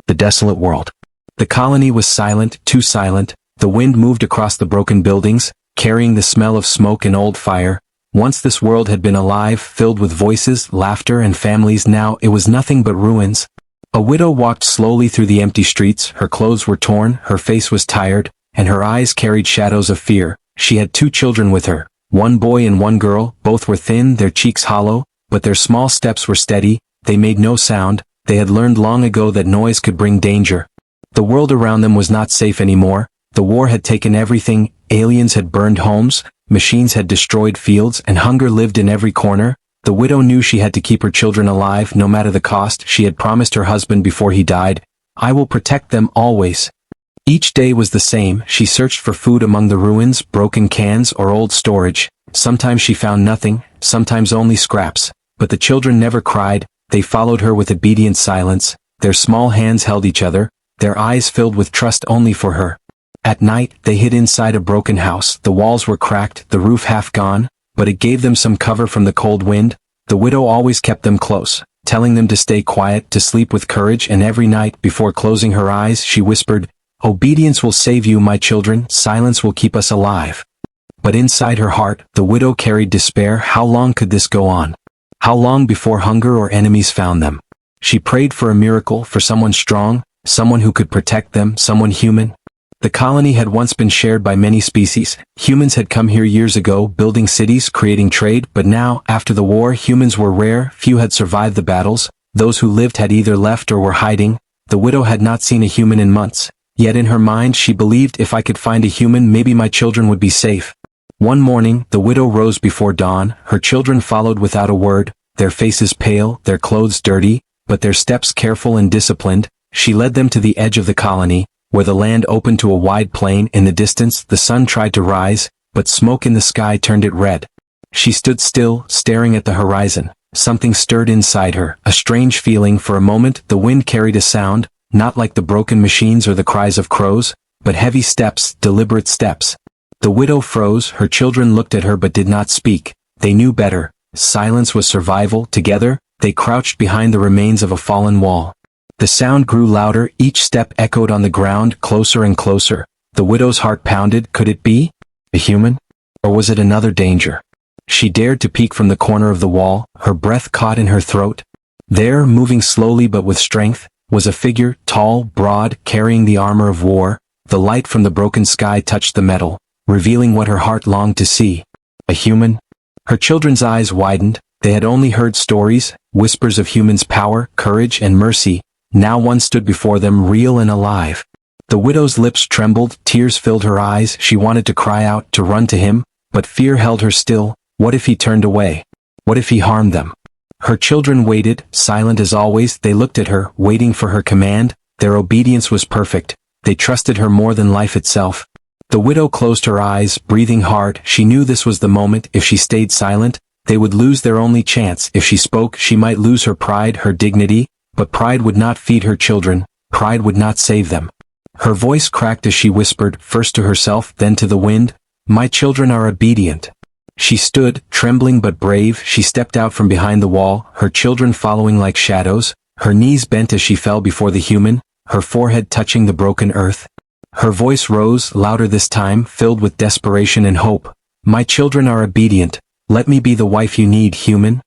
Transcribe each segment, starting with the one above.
the desolate world. The colony was silent, too silent. The wind moved across the broken buildings, carrying the smell of smoke and old fire. Once this world had been alive, filled with voices, laughter, and families. Now it was nothing but ruins. A widow walked slowly through the empty streets. Her clothes were torn, her face was tired, and her eyes carried shadows of fear. She had 2 children with her, one boy and one girl. Both were thin, their cheeks hollow, but their small steps were steady. They made no sound. They had learned long ago that noise could bring danger. The world around them was not safe anymore. The war had taken everything. Aliens had burned homes, machines had destroyed fields, and hunger lived in every corner. The widow knew she had to keep her children alive, no matter the cost. She had promised her husband before he died, "I will protect them always." Each day was the same. She searched for food among the ruins, broken cans, or old storage. Sometimes she found nothing, sometimes only scraps. But the children never cried. They followed her with obedient silence. Their small hands held each other, their eyes filled with trust only for her. At night, they hid inside a broken house. The walls were cracked, the roof half gone, but it gave them some cover from the cold wind. The widow always kept them close, telling them to stay quiet, to sleep with courage, and every night, before closing her eyes, she whispered, "Obedience will save you, my children. Silence will keep us alive." But inside her heart, the widow carried despair. How long could this go on? How long before hunger or enemies found them? She prayed for a miracle, for someone strong, someone who could protect them, someone human. The colony had once been shared by many species. Humans had come here years ago, building cities, creating trade, but now, after the war, humans were rare. Few had survived the battles. Those who lived had either left or were hiding. The widow had not seen a human in months. Yet in her mind she believed, if I could find a human, maybe my children would be safe. One morning, the widow rose before dawn. Her children followed without a word, their faces pale, their clothes dirty, but their steps careful and disciplined. She led them to the edge of the colony, where the land opened to a wide plain. In the distance, the sun tried to rise, but smoke in the sky turned it red. She stood still, staring at the horizon. Something stirred inside her, a strange feeling. For a moment, the wind carried a sound, not like the broken machines or the cries of crows, but heavy steps, deliberate steps. The widow froze. Her children looked at her but did not speak. They knew better. Silence was survival. Together, they crouched behind the remains of a fallen wall. The sound grew louder. Each step echoed on the ground, closer and closer. The widow's heart pounded. Could it be a human? Or was it another danger? She dared to peek from the corner of the wall, her breath caught in her throat. There, moving slowly but with strength, was a figure, tall, broad, carrying the armor of war. The light from the broken sky touched the metal, revealing what her heart longed to see. A human? Her children's eyes widened. They had only heard stories, whispers of humans' power, courage, and mercy. Now one stood before them, real and alive. The widow's lips trembled, tears filled her eyes. She wanted to cry out, to run to him, but fear held her still. What if he turned away? What if he harmed them? Her children waited, silent as always. They looked at her, waiting for her command. Their obedience was perfect. They trusted her more than life itself. The widow closed her eyes, breathing hard. She knew this was the moment. If she stayed silent, they would lose their only chance. If she spoke, she might lose her pride, her dignity. But pride would not feed her children. Pride would not save them. Her voice cracked as she whispered, first to herself, then to the wind, "My children are obedient." She stood, trembling but brave. She stepped out from behind the wall, her children following like shadows. Her knees bent as she fell before the human, her forehead touching the broken earth. Her voice rose, louder this time, filled with desperation and hope. "My children are obedient. Let me be the wife you need, human."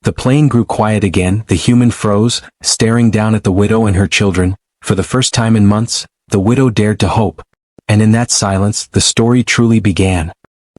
The plain grew quiet again. The human froze, staring down at the widow and her children. For the first time in months, the widow dared to hope. And in that silence, the story truly began.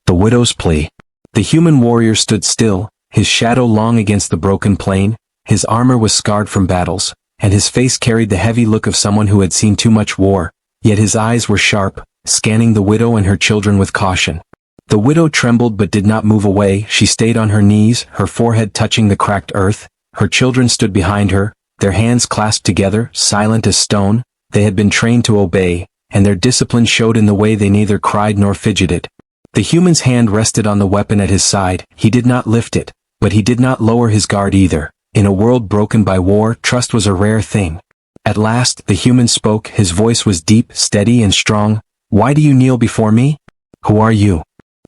The widow's plea. The human warrior stood still, his shadow long against the broken plain. His armor was scarred from battles, and his face carried the heavy look of someone who had seen too much war. Yet his eyes were sharp, scanning the widow and her children with caution. The widow trembled but did not move away. She stayed on her knees, her forehead touching the cracked earth. Her children stood behind her, their hands clasped together, silent as stone. They had been trained to obey, and their discipline showed in the way they neither cried nor fidgeted. The human's hand rested on the weapon at his side. He did not lift it, but he did not lower his guard either. In a world broken by war, trust was a rare thing. At last, the human spoke. His voice was deep, steady, and strong. "Why do you kneel before me? Who are you?"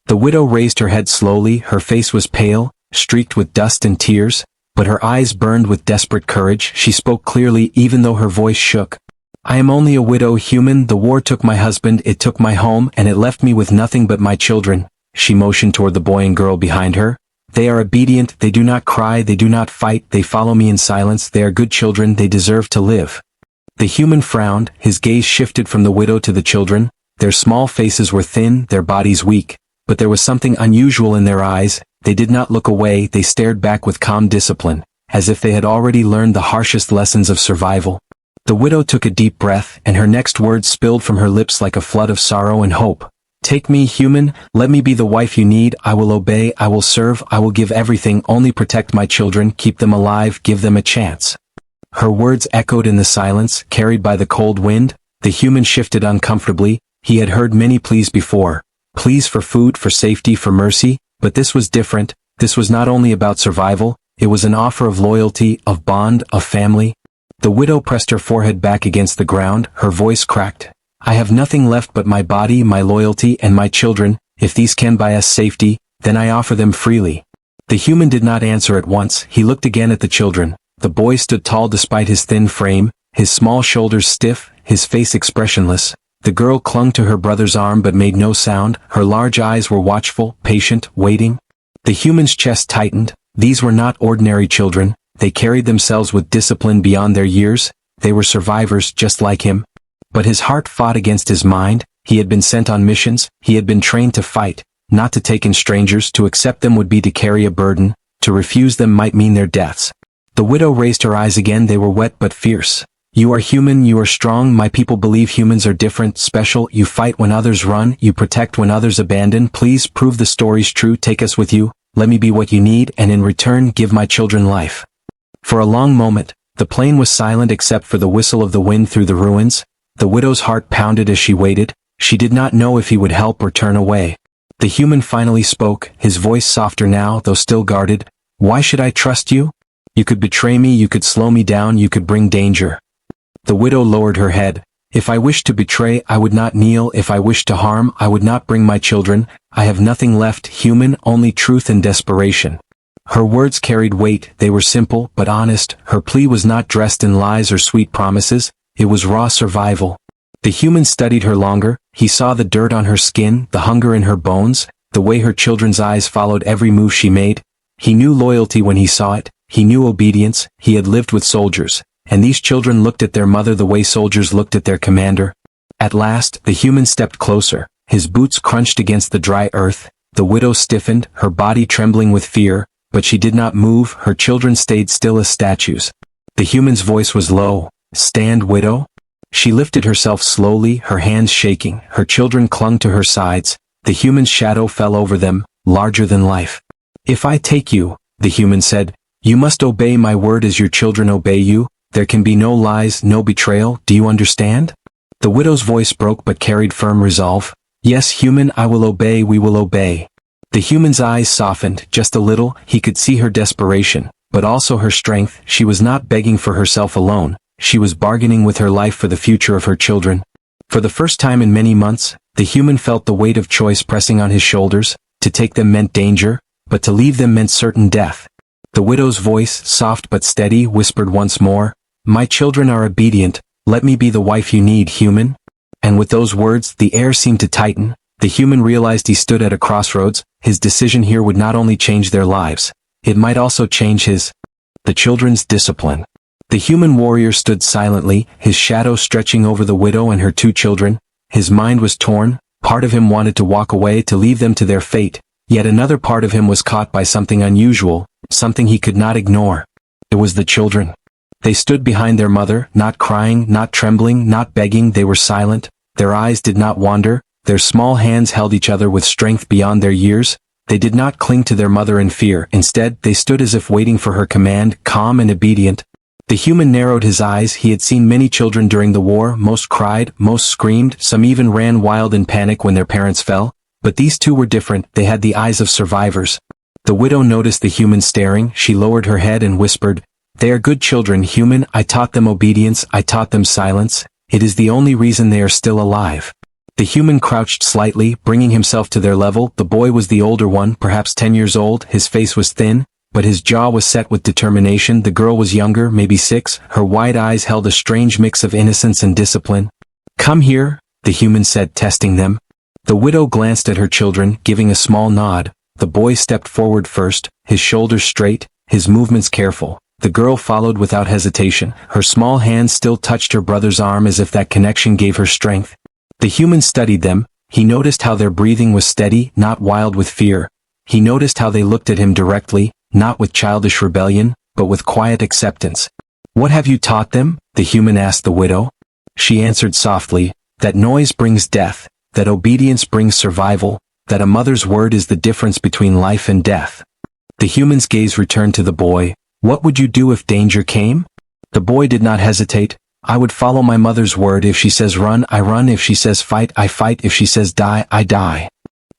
The widow raised her head slowly. Her face was pale, streaked with dust and tears, but her eyes burned with desperate courage. She spoke clearly, even though her voice shook. I am only a widow human. The war took my husband, it took my home, and it left me with nothing but my children. She motioned toward the boy and girl behind her. They are obedient, they do not cry, they do not fight, they follow me in silence, they are good children, they deserve to live. The human frowned, his gaze shifted from the widow to the children. Their small faces were thin, their bodies weak, but there was something unusual in their eyes. They did not look away, they stared back with calm discipline, as if they had already learned the harshest lessons of survival. The widow took a deep breath, and her next words spilled from her lips like a flood of sorrow and hope. Take me, human, let me be the wife you need, I will obey, I will serve, I will give everything, only protect my children, keep them alive, give them a chance. Her words echoed in the silence, carried by the cold wind. The human shifted uncomfortably. He had heard many pleas before. Pleas for food, for safety, for mercy, but this was different. This was not only about survival, it was an offer of loyalty, of bond, of family. The widow pressed her forehead back against the ground, her voice cracked. I have nothing left but my body, my loyalty, and my children. If these can buy us safety, then I offer them freely. The human did not answer at once. He looked again at the children. The boy stood tall despite his thin frame, his small shoulders stiff, his face expressionless. The girl clung to her brother's arm but made no sound. Her large eyes were watchful, patient, waiting. The human's chest tightened. These were not ordinary children. They carried themselves with discipline beyond their years. They were survivors just like him. But his heart fought against his mind. He had been sent on missions. He had been trained to fight, not to take in strangers. To accept them would be to carry a burden. To refuse them might mean their deaths. The widow raised her eyes again. They were wet but fierce. You are human, you are strong, my people believe humans are different, special, you fight when others run, you protect when others abandon, please prove the story's true, take us with you, let me be what you need, and in return give my children life. For a long moment, the plain was silent except for the whistle of the wind through the ruins. The widow's heart pounded as she waited. She did not know if he would help or turn away. The human finally spoke, his voice softer now, though still guarded. Why should I trust you? You could betray me, you could slow me down, you could bring danger. The widow lowered her head. If I wished to betray, I would not kneel. If I wished to harm, I would not bring my children. I have nothing left, human, only truth and desperation. Her words carried weight. They were simple, but honest. Her plea was not dressed in lies or sweet promises. It was raw survival. The human studied her longer. He saw the dirt on her skin, the hunger in her bones, the way her children's eyes followed every move she made. He knew loyalty when he saw it. He knew obedience. He had lived with soldiers. And these children looked at their mother the way soldiers looked at their commander. At last, the human stepped closer. His boots crunched against the dry earth. The widow stiffened, her body trembling with fear, but she did not move. Her children stayed still as statues. The human's voice was low. Stand, widow? She lifted herself slowly, her hands shaking. Her children clung to her sides. The human's shadow fell over them, larger than life. If I take you, the human said, you must obey my word as your children obey you. There can be no lies, no betrayal, do you understand? The widow's voice broke but carried firm resolve. Yes, human, I will obey, we will obey. The human's eyes softened, just a little. He could see her desperation, but also her strength. She was not begging for herself alone. She was bargaining with her life for the future of her children. For the first time in many months, the human felt the weight of choice pressing on his shoulders. To take them meant danger, but to leave them meant certain death. The widow's voice, soft but steady, whispered once more, my children are obedient, let me be the wife you need, human. And with those words, the air seemed to tighten. The human realized he stood at a crossroads. His decision here would not only change their lives, it might also change the children's discipline. The human warrior stood silently, his shadow stretching over the widow and her two children. His mind was torn. Part of him wanted to walk away, to leave them to their fate. Yet another part of him was caught by something unusual, something he could not ignore. It was the children. They stood behind their mother, not crying, not trembling, not begging. They were silent. Their eyes did not wander. Their small hands held each other with strength beyond their years. They did not cling to their mother in fear. Instead, they stood as if waiting for her command, calm and obedient. The human narrowed his eyes. He had seen many children during the war. Most cried, most screamed, some even ran wild in panic when their parents fell. But these two were different. They had the eyes of survivors. The widow noticed the human staring. She lowered her head and whispered, they are good children, human. I taught them obedience. I taught them silence. It is the only reason they are still alive. The human crouched slightly, bringing himself to their level. The boy was the older one, perhaps 10 years old. His face was thin. but his jaw was set with determination. The girl was younger, maybe 6, her wide eyes held a strange mix of innocence and discipline. "Come here," the human said, testing them. The widow glanced at her children, giving a small nod. The boy stepped forward first, his shoulders straight, his movements careful. The girl followed without hesitation. Her small hand still touched her brother's arm as if that connection gave her strength. The human studied them. He noticed how their breathing was steady, not wild with fear. He noticed how they looked at him directly, not with childish rebellion, but with quiet acceptance. "What have you taught them?" the human asked the widow. She answered softly, "That noise brings death, that obedience brings survival, that a mother's word is the difference between life and death." The human's gaze returned to the boy. "What would you do if danger came?" The boy did not hesitate. "I would follow my mother's word. If she says run, I run. If she says fight, I fight. If she says die, I die."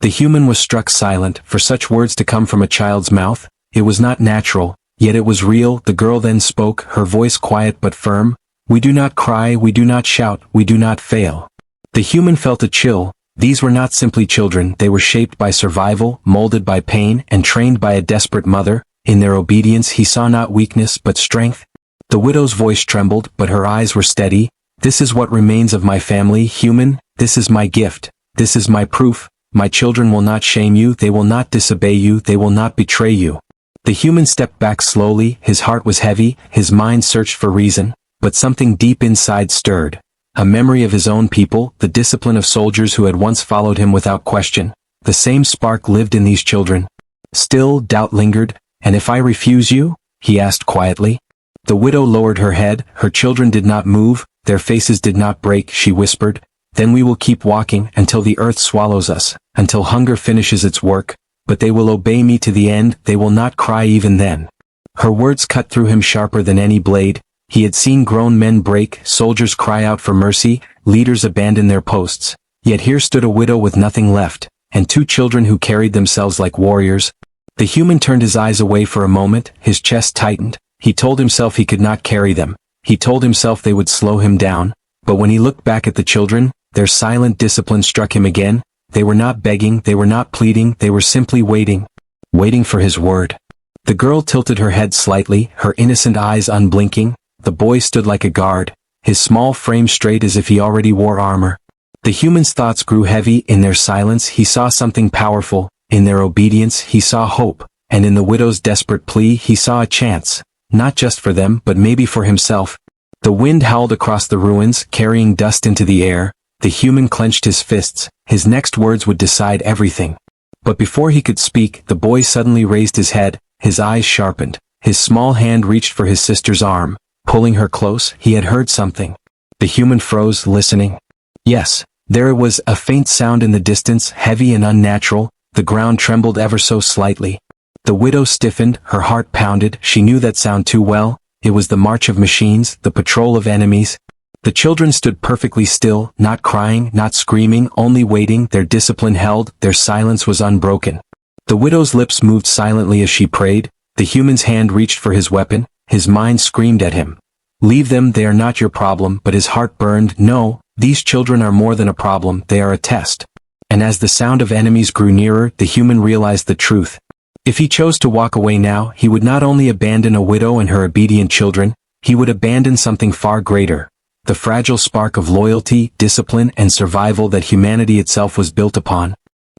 The human was struck silent. For such words to come from a child's mouth, it was not natural, yet it was real. The girl then spoke, her voice quiet but firm. "We do not cry, we do not shout, we do not fail." The human felt a chill. These were not simply children, they were shaped by survival, molded by pain, and trained by a desperate mother. In their obedience he saw not weakness but strength. The widow's voice trembled, but her eyes were steady. "This is what remains of my family, human. This is my gift. This is my proof. My children will not shame you, they will not disobey you, they will not betray you." The human stepped back slowly, his heart was heavy, his mind searched for reason, but something deep inside stirred. A memory of his own people, the discipline of soldiers who had once followed him without question. The same spark lived in these children. Still, doubt lingered. "And if I refuse you?" he asked quietly. The widow lowered her head, her children did not move, their faces did not break. She whispered, "Then we will keep walking until the earth swallows us, until hunger finishes its work, but they will obey me to the end, they will not cry even then." Her words cut through him sharper than any blade. He had seen grown men break, soldiers cry out for mercy, leaders abandon their posts. Yet here stood a widow with nothing left, and 2 children who carried themselves like warriors. The human turned his eyes away for a moment, his chest tightened. He told himself he could not carry them. He told himself they would slow him down. But when he looked back at the children, their silent discipline struck him again. They were not begging, they were not pleading, they were simply waiting. Waiting for his word. The girl tilted her head slightly, her innocent eyes unblinking. The boy stood like a guard, his small frame straight as if he already wore armor. The human's thoughts grew heavy. In their silence he saw something powerful. In their obedience he saw hope, and in the widow's desperate plea he saw a chance, not just for them but maybe for himself. The wind howled across the ruins, carrying dust into the air. The human clenched his fists, his next words would decide everything. But before he could speak, the boy suddenly raised his head, his eyes sharpened, his small hand reached for his sister's arm, pulling her close. He had heard something. The human froze, listening. Yes, there it was, a faint sound in the distance, heavy and unnatural. The ground trembled ever so slightly. The widow stiffened, her heart pounded. She knew that sound too well. It was the march of machines, the patrol of enemies. The children stood perfectly still, not crying, not screaming, only waiting. Their discipline held, their silence was unbroken. The widow's lips moved silently as she prayed. The human's hand reached for his weapon. His mind screamed at him. "Leave them, they are not your problem," but his heart burned. "No, these children are more than a problem, they are a test." And as the sound of enemies grew nearer, the human realized the truth. If he chose to walk away now, he would not only abandon a widow and her obedient children, he would abandon something far greater. The fragile spark of loyalty, discipline, and survival that humanity itself was built upon.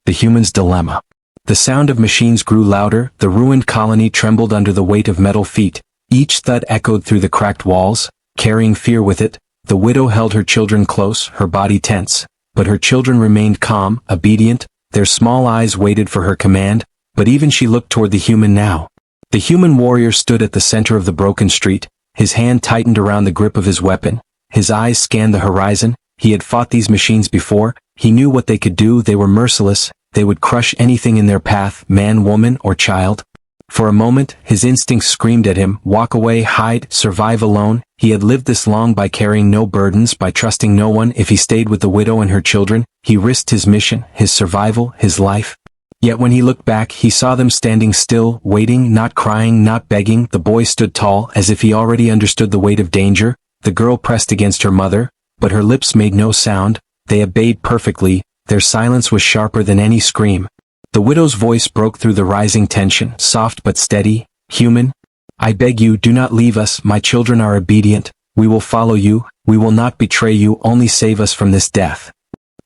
The human's dilemma. The sound of machines grew louder, the ruined colony trembled under the weight of metal feet. Each thud echoed through the cracked walls, carrying fear with it. The widow held her children close, her body tense. But her children remained calm, obedient. Their small eyes waited for her command, but even she looked toward the human now. The human warrior stood at the center of the broken street, his hand tightened around the grip of his weapon. His eyes scanned the horizon. He had fought these machines before. He knew what they could do. They were merciless. They would crush anything in their path, man, woman, or child. For a moment, his instincts screamed at him, walk away, hide, survive alone. He had lived this long by carrying no burdens, by trusting no one. If he stayed with the widow and her children, he risked his mission, his survival, his life. Yet when he looked back, he saw them standing still, waiting, not crying, not begging. The boy stood tall, as if he already understood the weight of danger. The girl pressed against her mother, but her lips made no sound. They obeyed perfectly. Their silence was sharper than any scream. The widow's voice broke through the rising tension, soft but steady. Human, I beg you, do not leave us, my children are obedient, we will follow you, we will not betray you, only save us from this death.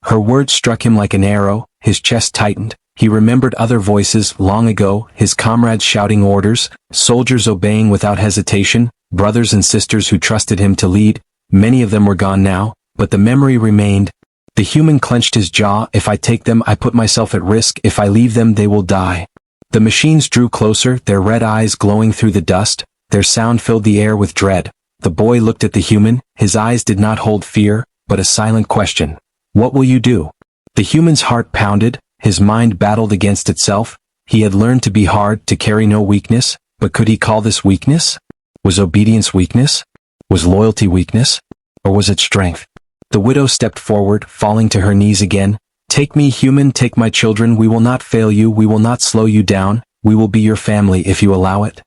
Her words struck him like an arrow, his chest tightened, he remembered other voices long ago, his comrades shouting orders, soldiers obeying without hesitation, brothers and sisters who trusted him to lead. Many of them were gone now, but the memory remained. The human clenched his jaw. If I take them, I put myself at risk. If I leave them, they will die. The machines drew closer, their red eyes glowing through the dust. Their sound filled the air with dread. The boy looked at the human. His eyes did not hold fear, but a silent question. What will you do? The human's heart pounded. His mind battled against itself. He had learned to be hard, to carry no weakness, but could he call this weakness? Was obedience weakness? Was loyalty weakness? Or was it strength? The widow stepped forward, falling to her knees again. Take me, human, take my children, we will not fail you, we will not slow you down, we will be your family if you allow it.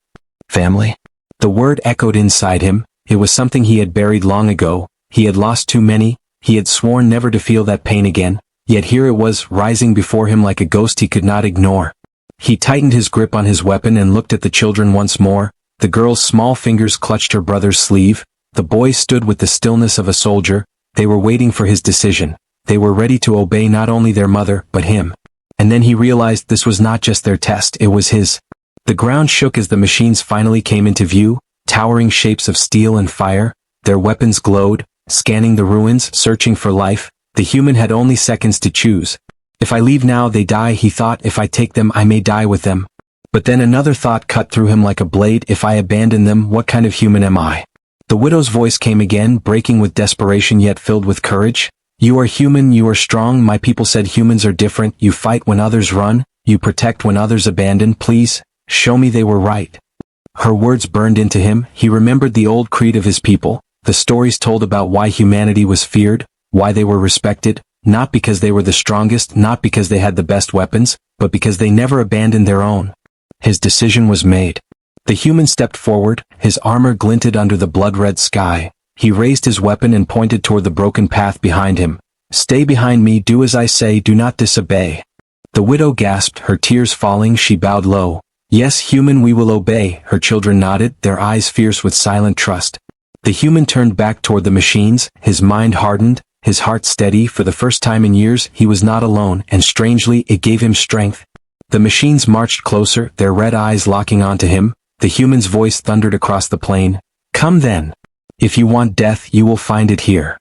Family? The word echoed inside him. It was something he had buried long ago. He had lost too many. He had sworn never to feel that pain again. Yet here it was, rising before him like a ghost he could not ignore. He tightened his grip on his weapon and looked at the children once more. The girl's small fingers clutched her brother's sleeve. The boy stood with the stillness of a soldier. They were waiting for his decision. They were ready to obey not only their mother, but him. And then he realized this was not just their test, it was his. The ground shook as the machines finally came into view, towering shapes of steel and fire. Their weapons glowed, scanning the ruins, searching for life. The human had only seconds to choose. If I leave now, they die, he thought. If I take them, I may die with them. But then another thought cut through him like a blade. If I abandon them, what kind of human am I? The widow's voice came again, breaking with desperation yet filled with courage. You are human, you are strong. My people said humans are different. You fight when others run. You protect when others abandon. Please, show me they were right. Her words burned into him. He remembered the old creed of his people, the stories told about why humanity was feared, why they were respected, not because they were the strongest, not because they had the best weapons, but because they never abandoned their own. His decision was made. The human stepped forward, his armor glinted under the blood-red sky. He raised his weapon and pointed toward the broken path behind him. Stay behind me, do as I say, do not disobey. The widow gasped, her tears falling. She bowed low. Yes, human, we will obey. Her children nodded, their eyes fierce with silent trust. The human turned back toward the machines, his mind hardened, his heart steady. For the first time in years, he was not alone, and strangely, it gave him strength. The machines marched closer, their red eyes locking onto him. The human's voice thundered across the plain. Come then. If you want death, you will find it here.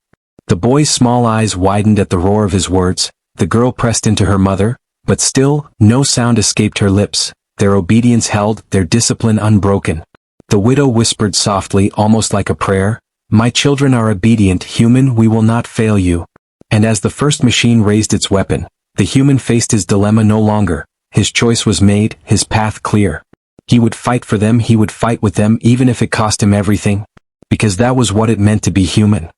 The boy's small eyes widened at the roar of his words. The girl pressed into her mother, but still, no sound escaped her lips. Their obedience held, their discipline unbroken. The widow whispered softly, almost like a prayer. My children are obedient, human, we will not fail you. And as the first machine raised its weapon, the human faced his dilemma no longer. His choice was made, his path clear. He would fight for them, he would fight with them, even if it cost him everything. Because that was what it meant to be human.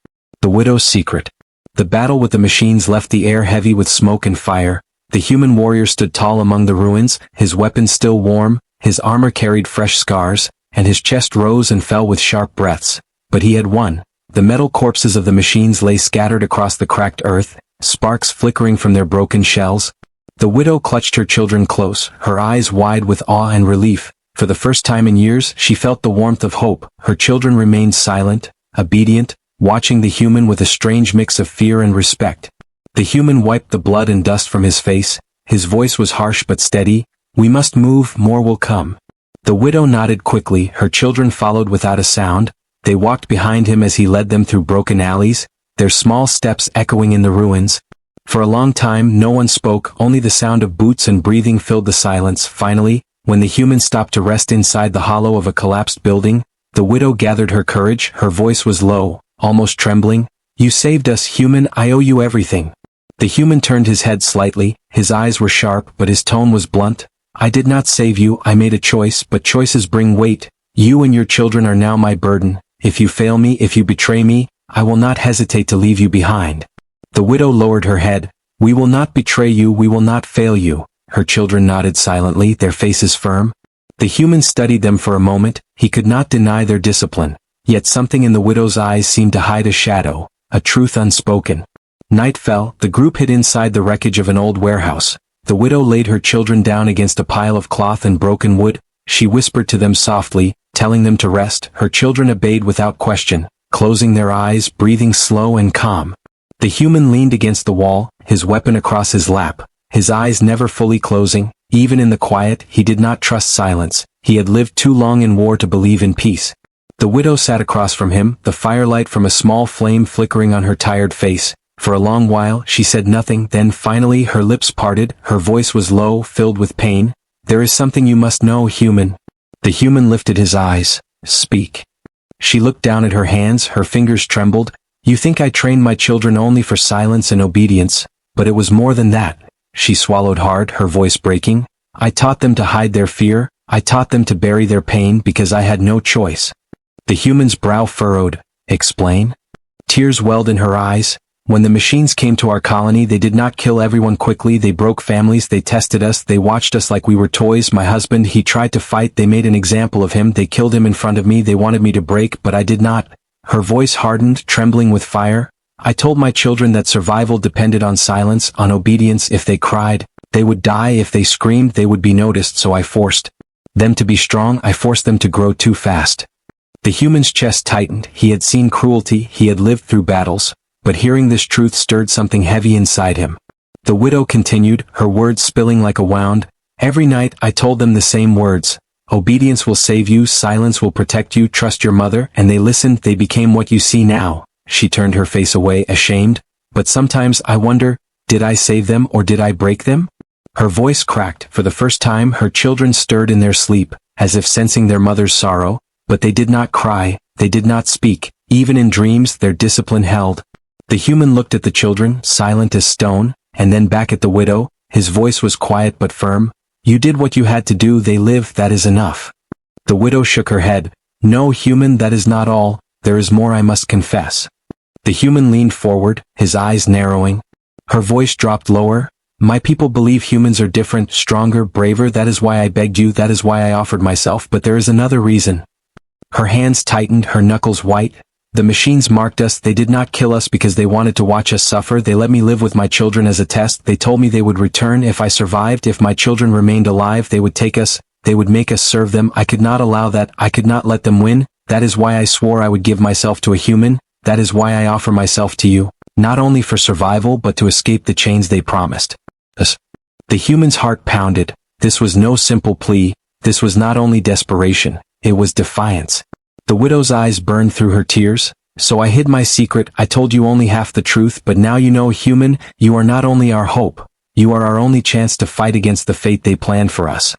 The widow's secret. The battle with the machines left the air heavy with smoke and fire. The human warrior stood tall among the ruins, his weapon still warm, his armor carried fresh scars, and his chest rose and fell with sharp breaths. But he had won. The metal corpses of the machines lay scattered across the cracked earth, sparks flickering from their broken shells. The widow clutched her children close, her eyes wide with awe and relief. For the first time in years, she felt the warmth of hope. Her children remained silent, obedient, watching the human with a strange mix of fear and respect. The human wiped the blood and dust from his face. His voice was harsh but steady. We must move, more will come. The widow nodded quickly, her children followed without a sound. They walked behind him as he led them through broken alleys, their small steps echoing in the ruins. For a long time no one spoke, only the sound of boots and breathing filled the silence. Finally, when the human stopped to rest inside the hollow of a collapsed building, the widow gathered her courage, her voice was low, almost trembling. You saved us, human, I owe you everything. The human turned his head slightly, his eyes were sharp but his tone was blunt. I did not save you, I made a choice, but choices bring weight. You and your children are now my burden. If you fail me, if you betray me, I will not hesitate to leave you behind. The widow lowered her head. We will not betray you, we will not fail you. Her children nodded silently, their faces firm. The human studied them for a moment. He could not deny their discipline. Yet something in the widow's eyes seemed to hide a shadow, a truth unspoken. Night fell, the group hid inside the wreckage of an old warehouse. The widow laid her children down against a pile of cloth and broken wood. She whispered to them softly, telling them to rest. Her children obeyed without question, closing their eyes, breathing slow and calm. The human leaned against the wall, his weapon across his lap, his eyes never fully closing. Even in the quiet, he did not trust silence. He had lived too long in war to believe in peace. The widow sat across from him, the firelight from a small flame flickering on her tired face. For a long while, she said nothing, then finally her lips parted, her voice was low, filled with pain. "There is something you must know, human." The human lifted his eyes. "Speak." She looked down at her hands, her fingers trembled. "You think I trained my children only for silence and obedience, but it was more than that." She swallowed hard, her voice breaking. "I taught them to hide their fear, I taught them to bury their pain because I had no choice." The human's brow furrowed. "Explain?" Tears welled in her eyes. "When the machines came to our colony, they did not kill everyone quickly, they broke families, they tested us, they watched us like we were toys. My husband, he tried to fight, they made an example of him, they killed him in front of me, they wanted me to break, but I did not." Her voice hardened, trembling with fire. "I told my children that survival depended on silence, on obedience. If they cried, they would die. If they screamed, they would be noticed, so I forced them to be strong, I forced them to grow too fast." The human's chest tightened. He had seen cruelty, he had lived through battles, but hearing this truth stirred something heavy inside him. The widow continued, her words spilling like a wound. "Every night I told them the same words. Obedience will save you, silence will protect you, trust your mother, and they listened, they became what you see now." She turned her face away, ashamed. "But sometimes I wonder, did I save them or did I break them?" Her voice cracked. For the first time her children stirred in their sleep, as if sensing their mother's sorrow, but they did not cry, they did not speak. Even in dreams their discipline held. The human looked at the children, silent as stone, and then back at the widow. His voice was quiet but firm. "You did what you had to do, they live, that is enough." The widow shook her head. "No, human, that is not all, there is more I must confess." The human leaned forward, his eyes narrowing. Her voice dropped lower. "My people believe humans are different, stronger, braver, that is why I begged you, that is why I offered myself, but there is another reason." Her hands tightened, her knuckles white. "The machines marked us, they did not kill us because they wanted to watch us suffer, they let me live with my children as a test, they told me they would return if I survived, if my children remained alive they would take us, they would make us serve them. I could not allow that, I could not let them win, that is why I swore I would give myself to a human, that is why I offer myself to you, not only for survival but to escape the chains they promised us." The human's heart pounded. This was no simple plea, this was not only desperation, it was defiance. The widow's eyes burned through her tears. "So I hid my secret, I told you only half the truth, but now you know, human, you are not only our hope, you are our only chance to fight against the fate they planned for us."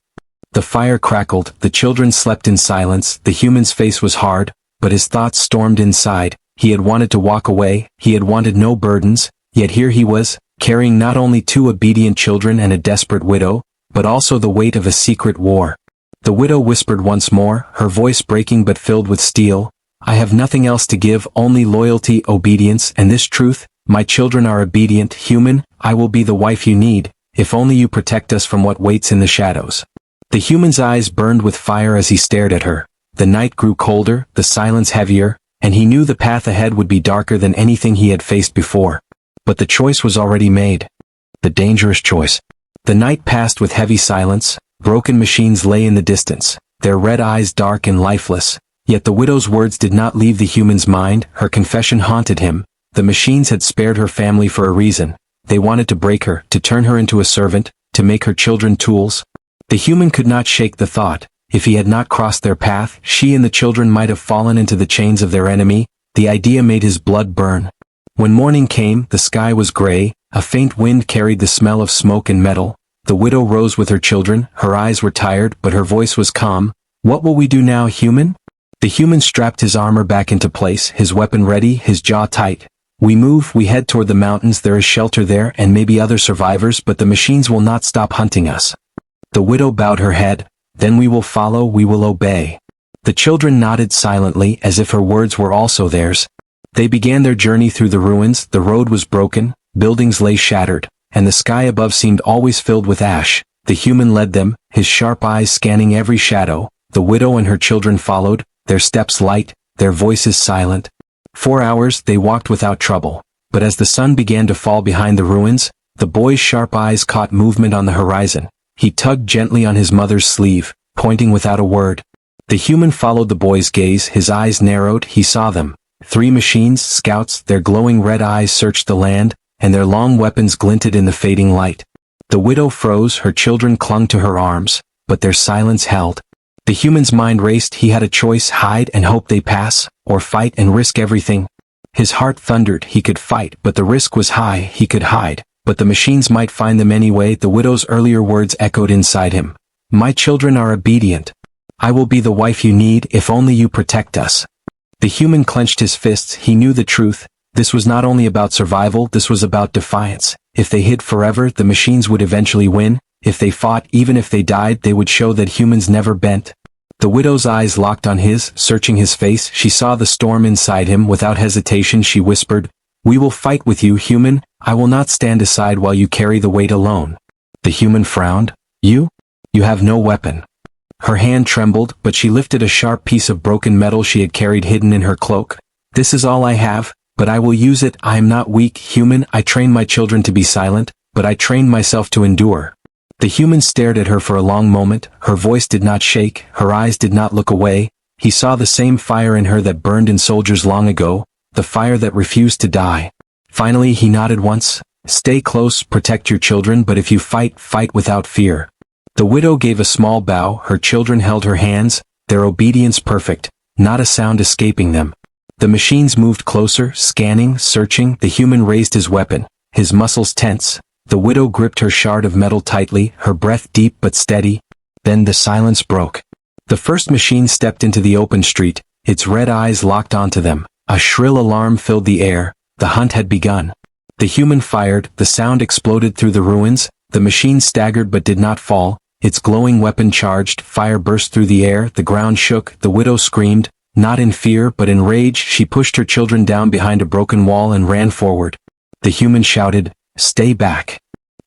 The fire crackled, the children slept in silence, the human's face was hard, but his thoughts stormed inside. He had wanted to walk away, he had wanted no burdens, yet here he was, carrying not only 2 obedient children and a desperate widow, but also the weight of a secret war. The widow whispered once more, her voice breaking but filled with steel. "I have nothing else to give, only loyalty, obedience, and this truth. My children are obedient, human, I will be the wife you need, if only you protect us from what waits in the shadows." The human's eyes burned with fire as he stared at her. The night grew colder, the silence heavier, and he knew the path ahead would be darker than anything he had faced before. But the choice was already made. The dangerous choice. The night passed with heavy silence. Broken machines lay in the distance, their red eyes dark and lifeless. Yet the widow's words did not leave the human's mind, her confession haunted him. The machines had spared her family for a reason. They wanted to break her, to turn her into a servant, to make her children tools. The human could not shake the thought. If he had not crossed their path, she and the children might have fallen into the chains of their enemy. The idea made his blood burn. When morning came, the sky was gray, a faint wind carried the smell of smoke and metal. The widow rose with her children, her eyes were tired, but her voice was calm. "What will we do now, human?" The human strapped his armor back into place, his weapon ready, his jaw tight. "We move, we head toward the mountains, there is shelter there and maybe other survivors, but the machines will not stop hunting us." The widow bowed her head. "Then we will follow, we will obey." The children nodded silently, as if her words were also theirs. They began their journey through the ruins, the road was broken, buildings lay shattered, and the sky above seemed always filled with ash. The human led them, his sharp eyes scanning every shadow. The widow and her children followed, their steps light, their voices silent. 4 hours they walked without trouble, but as the sun began to fall behind the ruins, the boy's sharp eyes caught movement on the horizon. He tugged gently on his mother's sleeve. pointing without a word. The human followed the boy's gaze, his eyes narrowed, he saw them. 3 machines, scouts, their glowing red eyes searched the land, and their long weapons glinted in the fading light. The widow froze, her children clung to her arms, but their silence held. The human's mind raced, he had a choice, hide and hope they pass, or fight and risk everything. His heart thundered, he could fight, but the risk was high, he could hide, but the machines might find them anyway. The widow's earlier words echoed inside him. My children are obedient. I will be the wife you need if only you protect us. The human clenched his fists, he knew the truth. This was not only about survival, this was about defiance. If they hid forever, the machines would eventually win. If they fought, even if they died, they would show that humans never bent. The widow's eyes locked on his, searching his face. She saw the storm inside him. Without hesitation, she whispered, "We will fight with you, human. I will not stand aside while you carry the weight alone." The human frowned. You? You have no weapon. Her hand trembled, but she lifted a sharp piece of broken metal she had carried hidden in her cloak. This is all I have, but I will use it. I am not weak, human. I trained my children to be silent, but I trained myself to endure. The human stared at her for a long moment. Her voice did not shake, her eyes did not look away. He saw the same fire in her that burned in soldiers long ago, the fire that refused to die. Finally he nodded once. Stay close, protect your children, but if you fight, fight without fear. The widow gave a small bow, her children held her hands, their obedience perfect, not a sound escaping them. The machines moved closer, scanning, searching. The human raised his weapon, his muscles tense. The widow gripped her shard of metal tightly, her breath deep but steady. Then the silence broke. The first machine stepped into the open street, its red eyes locked onto them. A shrill alarm filled the air. The hunt had begun. The human fired, the sound exploded through the ruins. The machine staggered but did not fall. Its glowing weapon charged, fire burst through the air, the ground shook. The widow screamed, not in fear but in rage. She pushed her children down behind a broken wall and ran forward. The human shouted, "Stay back."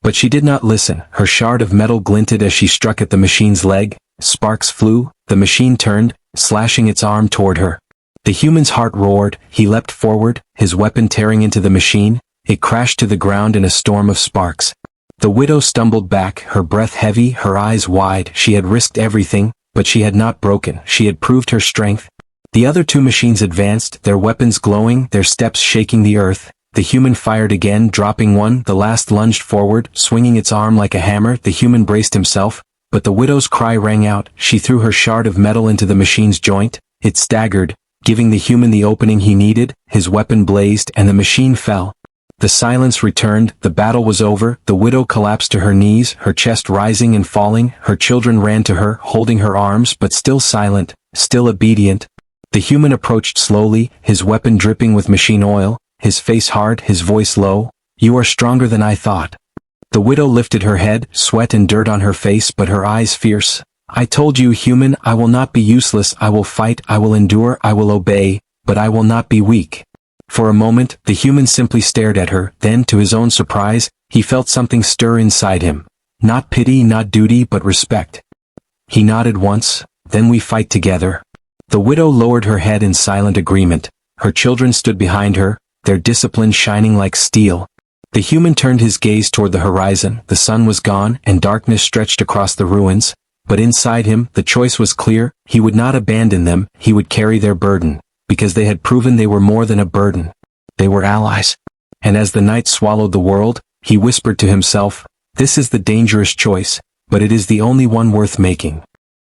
But she did not listen. Her shard of metal glinted as she struck at the machine's leg. Sparks flew. The machine turned, slashing its arm toward her. The human's heart roared. He leapt forward, his weapon tearing into the machine. It crashed to the ground in a storm of sparks. The widow stumbled back, her breath heavy, her eyes wide. She had risked everything, but she had not broken. She had proved her strength. The other 2 machines advanced, their weapons glowing, their steps shaking the earth. The human fired again, dropping one. The last lunged forward, swinging its arm like a hammer. The human braced himself, but the widow's cry rang out. She threw her shard of metal into the machine's joint. It staggered, giving the human the opening he needed. His weapon blazed, and the machine fell. The silence returned. The battle was over. The widow collapsed to her knees, her chest rising and falling. Her children ran to her, holding her arms, but still silent, still obedient. The human approached slowly, his weapon dripping with machine oil, his face hard, his voice low. "You are stronger than I thought." The widow lifted her head, sweat and dirt on her face, but her eyes fierce. "I told you, human, I will not be useless. I will fight, I will endure, I will obey, but I will not be weak." For a moment, the human simply stared at her. Then, to his own surprise, he felt something stir inside him. Not pity, not duty, but respect. He nodded once. "Then we fight together." The widow lowered her head in silent agreement. Her children stood behind her, their discipline shining like steel. The human turned his gaze toward the horizon. The sun was gone, and darkness stretched across the ruins. But inside him, the choice was clear. He would not abandon them, he would carry their burden. Because they had proven they were more than a burden. They were allies. And as the night swallowed the world, he whispered to himself, "This is the dangerous choice, but it is the only one worth making."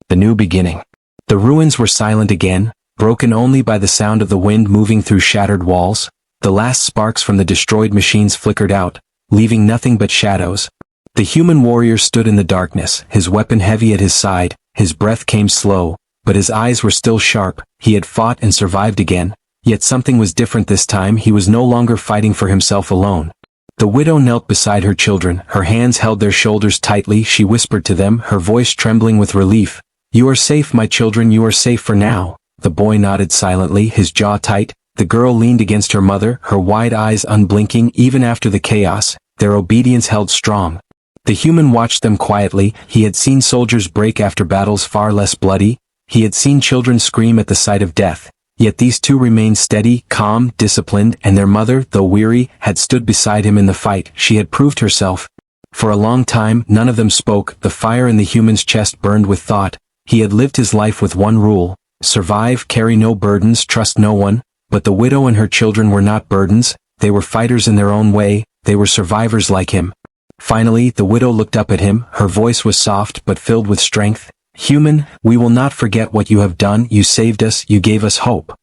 The new beginning. The ruins were silent again, broken only by the sound of the wind moving through shattered walls. The last sparks from the destroyed machines flickered out, leaving nothing but shadows. The human warrior stood in the darkness, his weapon heavy at his side. His breath came slow, but his eyes were still sharp. He had fought and survived again. Yet something was different this time. He was no longer fighting for himself alone. The widow knelt beside her children. Her hands held their shoulders tightly. She whispered to them, her voice trembling with relief. "You are safe, my children, you are safe for now." The boy nodded silently, his jaw tight. The girl leaned against her mother, her wide eyes unblinking. Even after the chaos, their obedience held strong. The human watched them quietly. He had seen soldiers break after battles far less bloody. He had seen children scream at the sight of death. Yet these 2 remained steady, calm, disciplined, and their mother, though weary, had stood beside him in the fight. She had proved herself. For a long time, none of them spoke. The fire in the human's chest burned with thought. He had lived his life with one rule: survive, carry no burdens, trust no one. But the widow and her children were not burdens, they were fighters in their own way, they were survivors like him. Finally, the widow looked up at him, her voice was soft but filled with strength. "Human, we will not forget what you have done, you saved us, you gave us hope."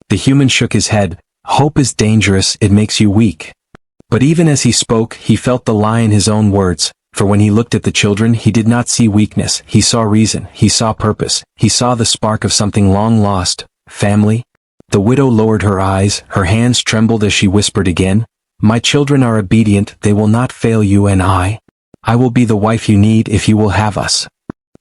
The human shook his head. "Hope is dangerous, it makes you weak." But even as he spoke, he felt the lie in his own words, for when he looked at the children he did not see weakness, he saw reason, he saw purpose, he saw the spark of something long lost: family. The widow lowered her eyes, her hands trembled as she whispered again, "My children are obedient, they will not fail you, and I will be the wife you need if you will have us."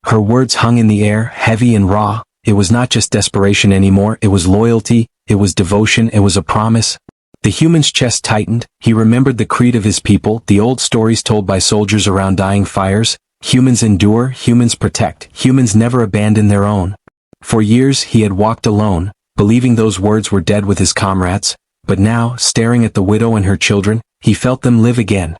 Her words hung in the air, heavy and raw. It was not just desperation anymore, it was loyalty, it was devotion, it was a promise. The human's chest tightened, he remembered the creed of his people, the old stories told by soldiers around dying fires. Humans endure, humans protect, humans never abandon their own. For years he had walked alone, believing those words were dead with his comrades, but now, staring at the widow and her children, he felt them live again.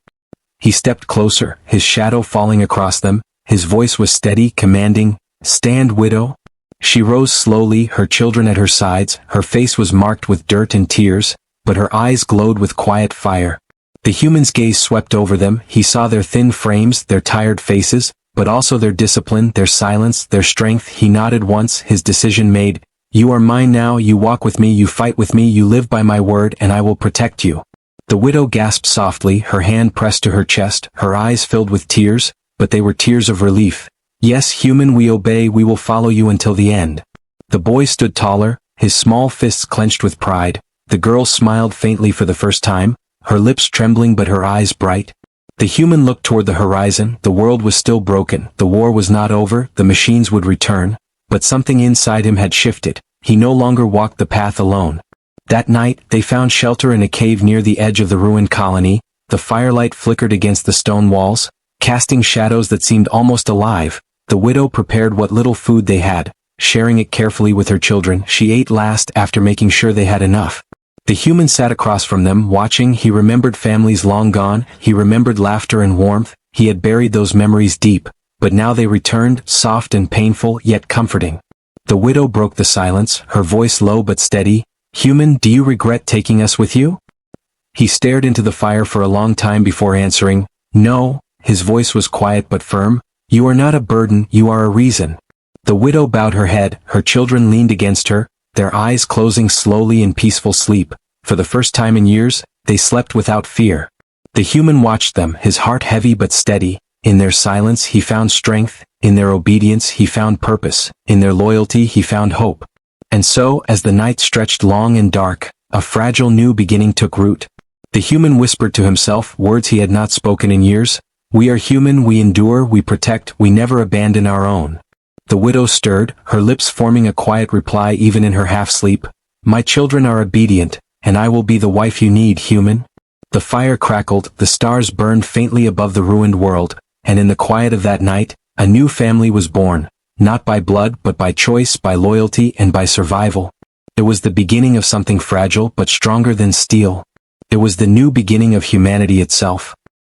He stepped closer, his shadow falling across them, his voice was steady, commanding, "Stand, widow." She rose slowly, her children at her sides, her face was marked with dirt and tears, but her eyes glowed with quiet fire. The human's gaze swept over them, he saw their thin frames, their tired faces, but also their discipline, their silence, their strength. He nodded once, his decision made. "You are mine now, you walk with me, you fight with me, you live by my word, and I will protect you." The widow gasped softly, her hand pressed to her chest, her eyes filled with tears, but they were tears of relief. "Yes, human, we obey, we will follow you until the end." The boy stood taller, his small fists clenched with pride. The girl smiled faintly for the first time, her lips trembling but her eyes bright. The human looked toward the horizon, the world was still broken, the war was not over, the machines would return. But something inside him had shifted, he no longer walked the path alone. That night, they found shelter in a cave near the edge of the ruined colony. The firelight flickered against the stone walls, casting shadows that seemed almost alive. The widow prepared what little food they had, sharing it carefully with her children. She ate last after making sure they had enough. The human sat across from them, watching. He remembered families long gone, he remembered laughter and warmth, he had buried those memories deep. But now they returned, soft and painful, yet comforting. The widow broke the silence, her voice low but steady. "Human, do you regret taking us with you?" He stared into the fire for a long time before answering. "No." His voice was quiet but firm. "You are not a burden, you are a reason." The widow bowed her head, her children leaned against her, their eyes closing slowly in peaceful sleep. For the first time in years, they slept without fear. The human watched them, his heart heavy but steady. In their silence he found strength, in their obedience he found purpose, in their loyalty he found hope. And so, as the night stretched long and dark, a fragile new beginning took root. The human whispered to himself words he had not spoken in years. "We are human, we endure, we protect, we never abandon our own." The widow stirred, her lips forming a quiet reply even in her half-sleep. "My children are obedient, and I will be the wife you need, human." The fire crackled, the stars burned faintly above the ruined world. And in the quiet of that night, a new family was born, not by blood but by choice, by loyalty, and by survival. It was the beginning of something fragile but stronger than steel. It was the new beginning of humanity itself.